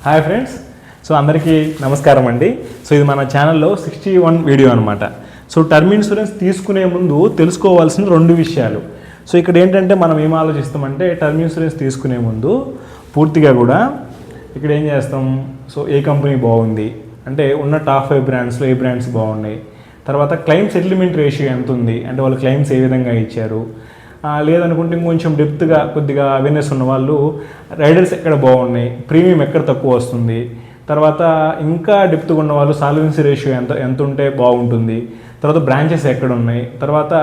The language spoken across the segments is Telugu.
Hi friends. సో అందరికీ నమస్కారం అండి. సో ఇది మన ఛానల్లో 61 వీడియో అనమాట. సో టర్మ్ ఇన్సూరెన్స్ తీసుకునే ముందు తెలుసుకోవాల్సిన 2 విషయాలు. సో ఇక్కడ ఏంటంటే మనం ఏం ఆలోచిస్తామంటే టర్మ్ ఇన్సూరెన్స్ తీసుకునే ముందు పూర్తిగా కూడా ఇక్కడ ఏం చేస్తాం, సో ఏ కంపెనీ బాగుంది అంటే ఉన్న టాప్ 5 బ్రాండ్స్లో ఏ బ్రాండ్స్ బాగున్నాయి, తర్వాత క్లెయిమ్ సెటిల్మెంట్ రేషియో ఎంత ఉంది అంటే వాళ్ళు క్లెయిమ్స్ ఏ విధంగా ఇచ్చారు, లేదనుకుంటే ఇంకొంచెం డెప్త్గా కొద్దిగా అవేర్నెస్ ఉన్న వాళ్ళు రైడర్స్ ఎక్కడ బాగున్నాయి, ప్రీమియం ఎక్కడ తక్కువ వస్తుంది, తర్వాత ఇంకా డెప్త్గా ఉన్న వాళ్ళు సాల్వెన్సీ రేషియో ఎంత ఉంటే బాగుంటుంది, తర్వాత బ్రాంచెస్ ఎక్కడ ఉన్నాయి, తర్వాత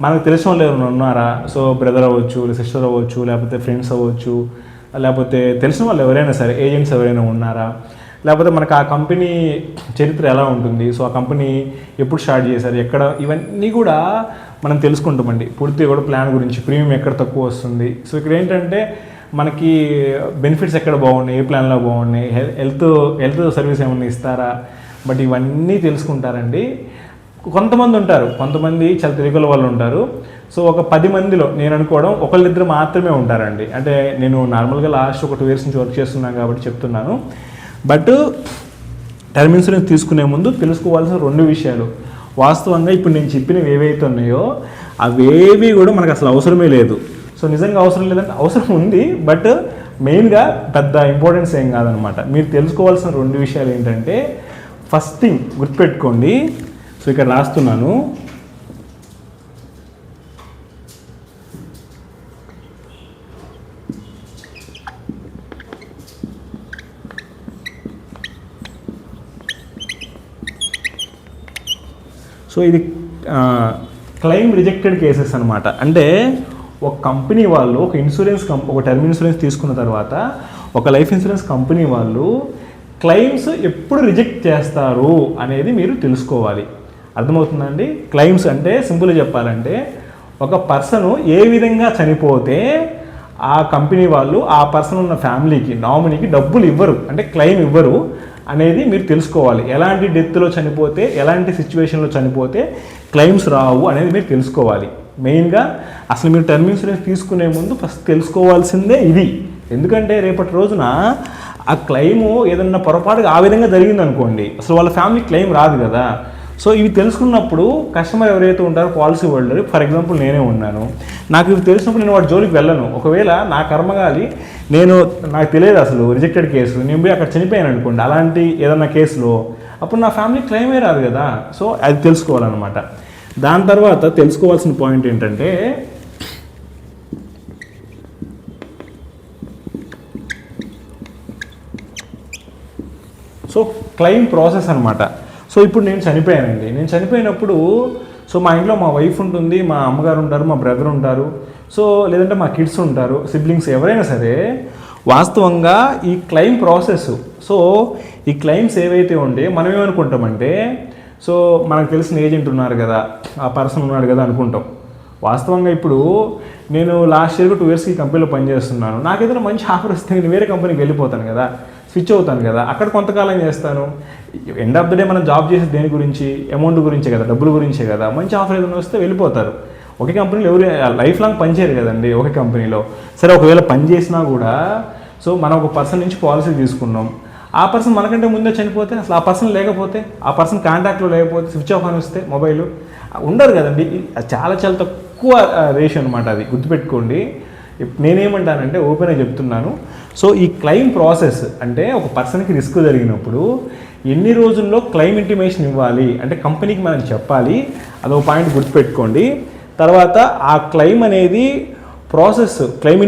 మనకు తెలిసిన వాళ్ళు ఎవరైనా ఉన్నారా, సో బ్రదర్ అవ్వచ్చు, సిస్టర్ అవ్వచ్చు, లేకపోతే ఫ్రెండ్స్ అవ్వచ్చు, లేకపోతే తెలిసిన వాళ్ళు ఎవరైనా సరే ఏజెంట్స్ ఎవరైనా ఉన్నారా, లేకపోతే మనకు ఆ కంపెనీ చరిత్ర ఎలా ఉంటుంది, సో ఆ కంపెనీ ఎప్పుడు స్టార్ట్ చేశారు, ఎక్కడ, ఇవన్నీ కూడా మనం తెలుసుకుంటామండి. పూర్తిగా కూడా ప్లాన్ గురించి, ప్రీమియం ఎక్కడ తక్కువ వస్తుంది, సో ఇక్కడ ఏంటంటే మనకి బెనిఫిట్స్ ఎక్కడ బాగున్నాయి, ఏ ప్లాన్లో బాగున్నాయి, హెల్త్ సర్వీస్ ఏమైనా ఇస్తారా, బట్ ఇవన్నీ తెలుసుకుంటారండి. కొంతమంది చాలా తెలివిగల వాళ్ళు ఉంటారు. సో ఒక 10 మందిలో నేను అనుకోవడం ఒకళ్ళిద్దరు మాత్రమే ఉంటారండి. అంటే నేను నార్మల్గా లాస్ట్ ఒక 2 years నుంచి వర్క్ చేస్తున్నాను కాబట్టి చెప్తున్నాను. బట్ టర్మ్ ఇన్సూరెన్స్ తీసుకునే ముందు తెలుసుకోవాల్సిన 2 విషయాలు. వాస్తవంగా ఇప్పుడు నేను చెప్పినవి ఏవైతే ఉన్నాయో అవేవి కూడా మనకు అసలు అవసరమే లేదు. సో నిజంగా అవసరం లేదంటే అవసరం ఉంది, బట్ మెయిన్గా పెద్ద ఇంపార్టెన్స్ ఏం కాదనమాట. మీరు తెలుసుకోవాల్సిన 2 విషయాలు ఏంటంటే, ఫస్ట్ థింగ్ గుర్తుపెట్టుకోండి. సో ఇక్కడ రాస్తున్నాను, సో ఇది క్లెయిమ్ రిజెక్టెడ్ కేసెస్ అనమాట. అంటే ఒక కంపెనీ వాళ్ళు ఒక టర్మ్ ఇన్సూరెన్స్ తీసుకున్న తర్వాత ఒక లైఫ్ ఇన్సూరెన్స్ కంపెనీ వాళ్ళు క్లెయిమ్స్ ఎప్పుడు రిజెక్ట్ చేస్తారు అనేది మీరు తెలుసుకోవాలి. అర్థమవుతుందండి? క్లెయిమ్స్ అంటే సింపుల్గా చెప్పాలంటే ఒక పర్సన్ ఏ విధంగా చనిపోతే ఆ కంపెనీ వాళ్ళు ఆ పర్సన్ ఉన్న ఫ్యామిలీకి, నామినీకి డబ్బులు ఇవ్వరు, అంటే క్లెయిమ్ ఇవ్వరు అనేది మీరు తెలుసుకోవాలి. ఎలాంటి డెత్లో చనిపోతే, ఎలాంటి సిచ్యువేషన్లో చనిపోతే క్లెయిమ్స్ రావు అనేది మీరు తెలుసుకోవాలి. మెయిన్గా అసలు మీరు టర్మ్ ఇన్సూరెన్స్ తీసుకునే ముందు ఫస్ట్ తెలుసుకోవాల్సిందే ఇది. ఎందుకంటే రేపటి రోజున ఆ క్లెయిము ఏదన్నా పొరపాటుగా ఆ విధంగా జరిగిందనుకోండి, అసలు వాళ్ళ ఫ్యామిలీ క్లెయిమ్ రాదు కదా. సో ఇవి తెలుసుకున్నప్పుడు కస్టమర్ ఎవరైతే ఉంటారో పాలసీ హోల్డర్, ఫర్ ఎగ్జాంపుల్ నేనే ఉన్నాను, నాకు ఇవి తెలిసినప్పుడు నేను వాడి జోలికి వెళ్ళను. ఒకవేళ నా కర్మగాలి నాకు తెలియదు అసలు రిజెక్టెడ్ కేసు, నేను పోయి అక్కడ చనిపోయాను అనుకోండి అలాంటి ఏదన్నా కేసులో, అప్పుడు నా ఫ్యామిలీ క్లెయిమే రాదు కదా. సో అది తెలుసుకోవాలన్నమాట. దాని తర్వాత తెలుసుకోవాల్సిన పాయింట్ ఏంటంటే, సో క్లెయిమ్ ప్రాసెస్ అనమాట. సో ఇప్పుడు నేను చనిపోయానండి. నేను చనిపోయినప్పుడు సో మా ఇంట్లో మా వైఫ్ ఉంటుంది, మా అమ్మగారు ఉంటారు, మా బ్రదర్ ఉంటారు, సో లేదంటే మా కిడ్స్ ఉంటారు, సిబ్లింగ్స్ ఎవరైనా సరే. వాస్తవంగా ఈ క్లెయిమ్ ప్రాసెస్, సో ఈ క్లెయిమ్స్ ఏవైతే ఉంటే మనం ఏమనుకుంటామంటే, సో మనకు తెలిసిన ఏజెంట్ ఉన్నారు కదా, ఆ పర్సన్ ఉన్నాడు కదా అనుకుంటాం. వాస్తవంగా ఇప్పుడు నేను లాస్ట్ ఇయర్ 2 years ఈ కంపెనీలో పనిచేస్తున్నాను. నాకు ఏదైనా మంచి ఆఫర్ వస్తే నేను వేరే కంపెనీకి వెళ్ళిపోతాను కదా, స్విచ్ అవుతాను కదా, అక్కడ కొంతకాలం చేస్తాను. ఎండ్ ఆఫ్ ద డే మనం జాబ్ చేసేది దేని గురించి, అమౌంట్ గురించే కదా, డబ్బుల గురించే కదా. మంచి ఆఫర్ ఏదైనా వస్తే వెళ్ళిపోతారు. ఒకే కంపెనీలో ఎవరు లైఫ్ లాంగ్ పనిచేయరు కదండి ఒకే కంపెనీలో. సరే ఒకవేళ పని చేసినా కూడా, సో మనం ఒక పర్సన్ నుంచి పాలసీ తీసుకున్నాం, ఆ పర్సన్ మనకంటే ముందే చనిపోతే, అసలు ఆ పర్సన్ లేకపోతే, ఆ పర్సన్ కాంటాక్ట్లో లేకపోతే, స్విచ్ ఆఫ్ అని వస్తే మొబైల్ ఉండరు కదండి. చాలా చాలా తక్కువ రేషియో అనమాట. అది గుర్తుపెట్టుకోండి. నేనేమంటానంటే ఓపెన్గా చెప్తున్నాను. సో ఈ క్లెయిమ్ ప్రాసెస్ అంటే ఒక పర్సన్కి రిస్క్ జరిగినప్పుడు ఎన్ని రోజుల్లో క్లెయిమ్ ఇంటిమేషన్ ఇవ్వాలి అంటే కంపెనీకి మనం చెప్పాలి. అదొక పాయింట్ గుర్తుపెట్టుకోండి. తర్వాత ఆ క్లెయిమ్ అనేది ప్రాసెస్, క్లెయిమ్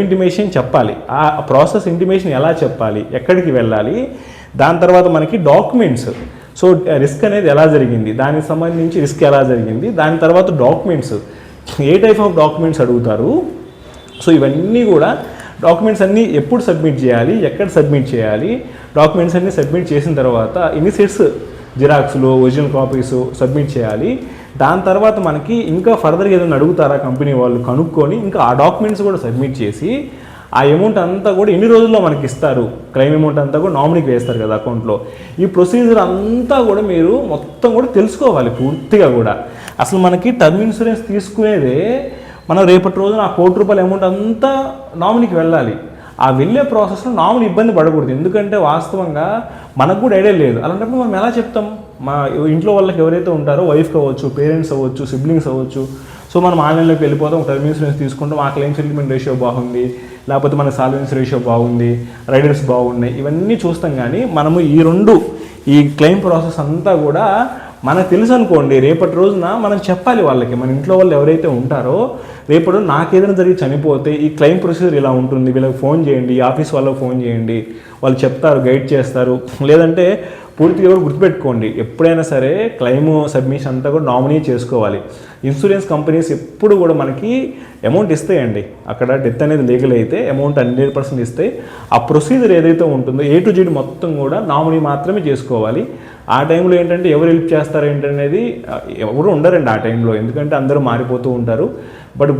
ఇంటిమేషన్ చెప్పాలి. ఆ ప్రాసెస్ ఇంటిమేషన్ ఎలా చెప్పాలి, ఎక్కడికి వెళ్ళాలి, దాని తర్వాత మనకి డాక్యుమెంట్స్, సో రిస్క్ అనేది ఎలా జరిగింది, దానికి సంబంధించి రిస్క్ ఎలా జరిగింది, దాని తర్వాత documents, A type of documents అడుగుతారు, సో ఇవన్నీ కూడా డాక్యుమెంట్స్ అన్నీ ఎప్పుడు సబ్మిట్ చేయాలి, ఎక్కడ సబ్మిట్ చేయాలి, డాక్యుమెంట్స్ అన్నీ సబ్మిట్ చేసిన తర్వాత ఎన్ని సెట్స్ జిరాక్స్లు, ఒరిజినల్ కాపీస్ సబ్మిట్ చేయాలి. దాని తర్వాత మనకి ఇంకా ఫర్దర్గా ఏదైనా అడుగుతారా కంపెనీ వాళ్ళు కనుక్కొని ఇంకా ఆ డాక్యుమెంట్స్ కూడా సబ్మిట్ చేసి ఆ అమౌంట్ అంతా కూడా ఎన్ని రోజుల్లో మనకి ఇస్తారు, క్లెయిమ్ అమౌంట్ అంతా కూడా నామినీకి వేస్తారు కదా అకౌంట్లో. ఈ ప్రొసీజర్ అంతా కూడా మీరు మొత్తం కూడా తెలుసుకోవాలి పూర్తిగా కూడా. అసలు మనకి టర్మ్ ఇన్సూరెన్స్ తీసుకునేదే మనం రేపటి రోజున ఆ ₹1 కోటి అమౌంట్ అంతా నామినీకి వెళ్ళాలి. ఆ వెళ్ళే ప్రాసెస్లో నార్మల్ ఇబ్బంది పడకూడదు. ఎందుకంటే వాస్తవంగా మనకు కూడా ఐడియా లేదు. అలాంటప్పుడు మనం ఎలా చెప్తాం? మా ఇంట్లో వాళ్ళకి ఎవరైతే ఉంటారో వైఫ్ అవ్వచ్చు, పేరెంట్స్ అవ్వచ్చు, సిబ్లింగ్స్ అవ్వచ్చు, సో మనం ఆన్లైన్లోకి వెళ్ళిపోతాం, టర్మ్ ఇన్సూరెన్స్ తీసుకుంటాం, ఆ క్లెయిమ్ సెటిల్మెంట్ రేషియో బాగుంది, లేకపోతే మన సాల్వెన్సీ రేషియో బాగుంది, రైడర్స్ బాగున్నాయి, ఇవన్నీ చూస్తాం. కానీ మనము ఈ క్లెయిమ్ ప్రాసెస్ అంతా కూడా మనకు తెలుసు అనుకోండి, రేపటి రోజున మనం చెప్పాలి వాళ్ళకి, మన ఇంట్లో వాళ్ళు ఎవరైతే ఉంటారో రేపటి నాకేదైనా జరిగి చనిపోతే ఈ క్లెయిమ్ ప్రొసీజర్ ఇలా ఉంటుంది, వీళ్ళకి ఫోన్ చేయండి, ఈ ఆఫీస్ వాళ్ళకి ఫోన్ చేయండి, వాళ్ళు చెప్తారు, గైడ్ చేస్తారు. లేదంటే పూర్తిగా కూడా గుర్తుపెట్టుకోండి, ఎప్పుడైనా సరే క్లెయిమ్ సబ్మిషన్ అంతా కూడా నామినీ చేసుకోవాలి. ఇన్సూరెన్స్ కంపెనీస్ ఎప్పుడు కూడా మనకి అమౌంట్ ఇస్తాయండి. అక్కడ డెత్ అనేది లీగల్ అయితే అమౌంట్ 100% ఇస్తాయి. ఆ ప్రొసీజర్ ఏదైతే ఉంటుందో A to Z మొత్తం కూడా నామినీ మాత్రమే చేసుకోవాలి. ఆ టైంలో ఏంటంటే ఎవరు హెల్ప్ చేస్తారు ఏంటనేది ఎవరు ఉండరండి ఆ టైంలో, ఎందుకంటే అందరూ మారిపోతూ ఉంటారు. బట్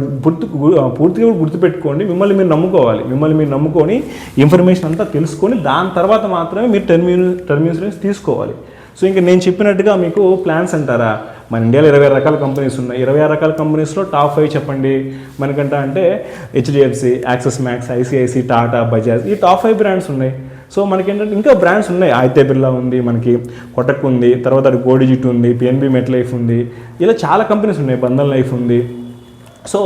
పూర్తిగా గుర్తుపెట్టుకోండి, మిమ్మల్ని మీరు నమ్ముకోవాలి. మిమ్మల్ని మీరు నమ్ముకొని ఇన్ఫర్మేషన్ అంతా తెలుసుకొని దాని తర్వాత మాత్రమే మీరు టర్మ్ ఇన్సూరెన్స్ తీసుకోవాలి. సో ఇంకా నేను చెప్పినట్టుగా మీకు ప్లాన్స్ అంటారా, మన ఇండియాలో 26 రకాల కంపెనీస్ ఉన్నాయి. 26 రకాల కంపెనీస్లో టాప్ 5 చెప్పండి మనకంటే అంటే HDFC, axis max, ICICI, Tata, Bajaj, ఈ టాప్ 5 బ్రాండ్స్ ఉన్నాయి. సో మనకి ఏంటంటే ఇంకా బ్రాండ్స్ ఉన్నాయి, ఆదిత్య బిర్లా ఉంది, మనకి కొటక్ ఉంది, తర్వాత గోడిజిట్ ఉంది, PNB మెట్ లైఫ్ ఉంది, ఇలా చాలా కంపెనీస్ ఉన్నాయి, బంధన్ లైఫ్ ఉంది. సో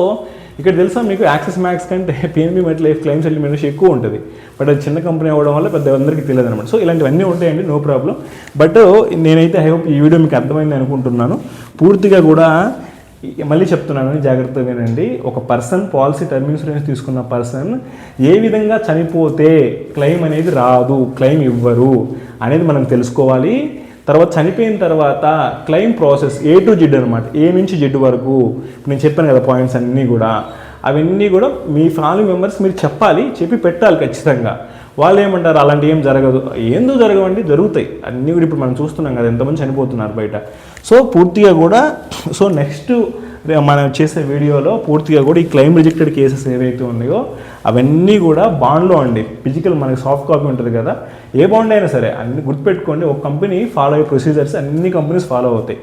ఇక్కడ తెలుసా మీకు యాక్సిస్ మ్యాక్స్ కంటే PNB Met Life claim settlement ఎక్కువ ఉంటుంది. బట్ అది చిన్న కంపెనీ అవ్వడం వల్ల పెద్ద అందరికీ తెలియదు అనమాట. సో ఇలాంటివన్నీ ఉంటాయండి, నో ప్రాబ్లం. బట్ నేనైతే ఐ హోప్ ఈ వీడియో మీకు అర్థమైంది అనుకుంటున్నాను. పూర్తిగా కూడా మళ్ళీ చెప్తున్నాను, జాగ్రత్తగా వినండి. ఒక పర్సన్ పాలసీ టర్మ్ ఇన్సూరెన్స్ తీసుకున్న పర్సన్ ఏ విధంగా చనిపోతే క్లెయిమ్ అనేది రాదు, క్లెయిమ్ ఇవ్వరు అనేది మనం తెలుసుకోవాలి. తర్వాత చనిపోయిన తర్వాత claim process A to Z అనమాట, A నుంచి Z వరకు నేను చెప్పాను కదా పాయింట్స్ అన్నీ కూడా, అవన్నీ కూడా మీ ఫ్యామిలీ మెంబర్స్ మీరు చెప్పాలి, చెప్పి పెట్టాలి ఖచ్చితంగా. వాళ్ళు ఏమంటారు అలాంటి ఏం జరగదు, ఎందుకు జరగవండి, జరుగుతాయి అన్నీ కూడా. ఇప్పుడు మనం చూస్తున్నాం కదా ఎంతమంది చనిపోతున్నారు బయట. సో పూర్తిగా కూడా నెక్స్ట్ మనం చేసే వీడియోలో పూర్తిగా కూడా ఈ క్లెయిమ్ రిజెక్టెడ్ కేసెస్ ఏవైతే ఉన్నాయో అవన్నీ కూడా బాండ్లో అండి, ఫిజికల్ మనకి సాఫ్ట్ కాపీ ఉంటుంది కదా, ఏ బాండ్ అయినా సరే అన్ని గుర్తుపెట్టుకోండి. ఒక కంపెనీ ఫాలో అయ్యే ప్రొసీజర్స్ అన్ని కంపెనీస్ ఫాలో అవుతాయి.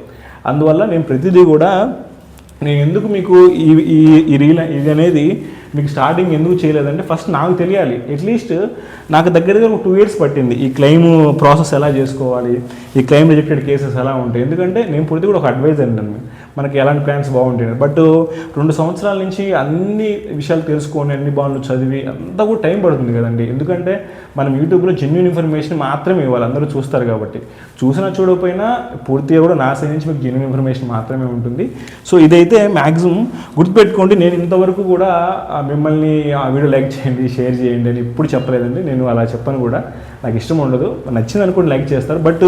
అందువల్ల నేను ప్రతిదీ కూడా నేను ఎందుకు మీకు ఇది అనేది మీకు స్టార్టింగ్ ఎందుకు చేయలేదంటే ఫస్ట్ నాకు తెలియాలి. అట్లీస్ట్ నాకు దగ్గరగా ఒక 2 years పట్టింది ఈ క్లెయిమ్ ప్రాసెస్ ఎలా చేసుకోవాలి, ఈ క్లెయిమ్ రిజెక్టెడ్ కేసెస్ ఎలా ఉంటాయి. ఎందుకంటే నేను పూర్తి కూడా ఒక అడ్వైజర్ అండి, మనకి ఎలాంటి ప్లాన్స్ బాగుంటాయి. బట్ 2 సంవత్సరాల నుంచి అన్ని విషయాలు తెలుసుకొని అన్ని బాండ్లు చదివి అంతా కూడా టైం పడుతుంది కదండి. ఎందుకంటే మనం యూట్యూబ్లో జెన్యూన్ ఇన్ఫర్మేషన్ మాత్రమే ఇవ్వాలి, అందరూ చూస్తారు కాబట్టి. చూసినా చూడకపోయినా పూర్తిగా కూడా నా సైడ్ నుంచి మీకు జెన్యూన్ ఇన్ఫర్మేషన్ మాత్రమే ఉంటుంది. సో ఇదైతే మ్యాక్సిమం గుర్తుపెట్టుకోండి. నేను ఇంతవరకు కూడా మిమ్మల్ని ఆ వీడియో లైక్ చేయండి, షేర్ చేయండి అని ఎప్పుడు చెప్పలేదండి. నేను అలా చెప్పను కూడా, నాకు ఇష్టం ఉండదు. నచ్చింది అనుకోండి లైక్ చేస్తారు. బట్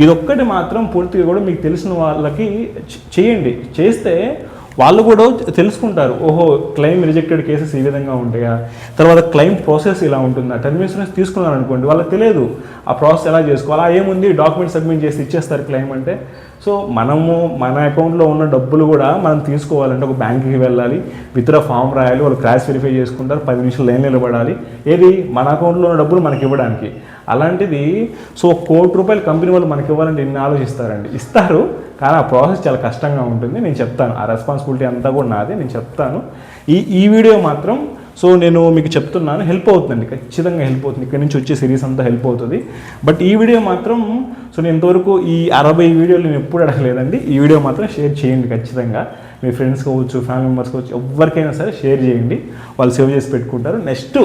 ఇదొక్కటి మాత్రం పూర్తిగా కూడా మీకు తెలిసిన వాళ్ళకి చేయండి. చేస్తే వాళ్ళు కూడా తెలుసుకుంటారు, ఓహో క్లెయిమ్ రిజెక్టెడ్ కేసెస్ ఈ విధంగా ఉంటాయా, తర్వాత క్లెయిమ్ ప్రాసెస్ ఇలా ఉంటుందా. టర్మ్ ఇన్సూరెన్స్ తీసుకున్నారు అనుకోండి, వాళ్ళకి తెలియదు ఆ ప్రాసెస్ ఎలా చేసుకోవాలి. ఏముంది డాక్యుమెంట్ సబ్మిట్ చేసి ఇచ్చేస్తారు క్లెయిమ్ అంటే. సో మనము మన అకౌంట్లో ఉన్న డబ్బులు కూడా మనం తీసుకోవాలంటే ఒక బ్యాంక్కి వెళ్ళాలి, విత్డ్రా ఫామ్ రాయాలి, వాళ్ళు క్రాష్ వెరిఫై చేసుకుంటారు, 10 నిమిషాలు లైన్ నిలబడాలి, ఏది మన అకౌంట్లో ఉన్న డబ్బులు మనకి ఇవ్వడానికి. అలాంటిది సో ₹1 కోటి కంపెనీ వాళ్ళు మనకి ఇవ్వాలంటే ఎన్ని ఆలోచిస్తారండి. ఇస్తారు, కానీ ఆ ప్రాసెస్ చాలా కష్టంగా ఉంటుంది. నేను చెప్తాను, ఆ రెస్పాన్సిబిలిటీ అంతా కూడా నాదే, నేను చెప్తాను. ఈ వీడియో మాత్రం సో నేను మీకు చెప్తున్నాను, హెల్ప్ అవుతుందండి, ఖచ్చితంగా హెల్ప్ అవుతుంది. ఇక్కడ నుంచి వచ్చే సిరీస్ అంతా హెల్ప్ అవుతుంది. బట్ ఈ వీడియో మాత్రం సో నేను ఇంతవరకు ఈ 60 వీడియోలు నేను ఎప్పుడు అడగలేదండి. ఈ వీడియో మాత్రం షేర్ చేయండి ఖచ్చితంగా. మీ ఫ్రెండ్స్ కావచ్చు, ఫ్యామిలీ మెంబర్స్ కావచ్చు, ఎవరికైనా సరే షేర్ చేయండి, వాళ్ళు సేవ్ చేసి పెట్టుకుంటారు. నెక్స్ట్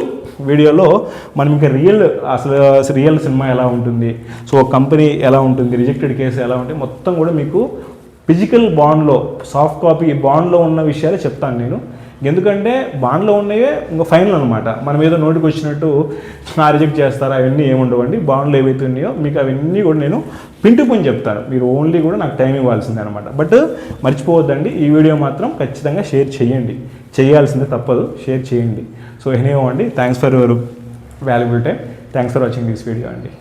వీడియోలో మనం ఇంకా అసలు రియల్ సినిమా ఎలా ఉంటుంది, సో కంపెనీ ఎలా ఉంటుంది, రిజెక్టెడ్ కేసు ఎలా ఉంటుంది, మొత్తం కూడా మీకు ఫిజికల్ బాండ్లో సాఫ్ట్ కాపీ బాండ్లో ఉన్న విషయాలు చెప్తాను నేను. ఎందుకంటే బాండ్లో ఉన్నవే ఇంకా ఫైనల్ అనమాట. మనం ఏదో నోటికి వచ్చినట్టు రిజెక్ట్ చేస్తారా, అవన్నీ ఏముండవండి. బాండ్లు ఏవైతే ఉన్నాయో మీకు అవన్నీ కూడా నేను పింటు చెప్తాను. మీరు ఓన్లీ కూడా నాకు టైం ఇవ్వాల్సిందే అనమాట. బట్ మర్చిపోవద్దండి, ఈ వీడియో మాత్రం ఖచ్చితంగా షేర్ చేయండి, చేయాల్సిందే, తప్పదు, షేర్ చేయండి. సో ఎనీవే అండి, thanks for your valuable time. Thanks for watching this video అండి.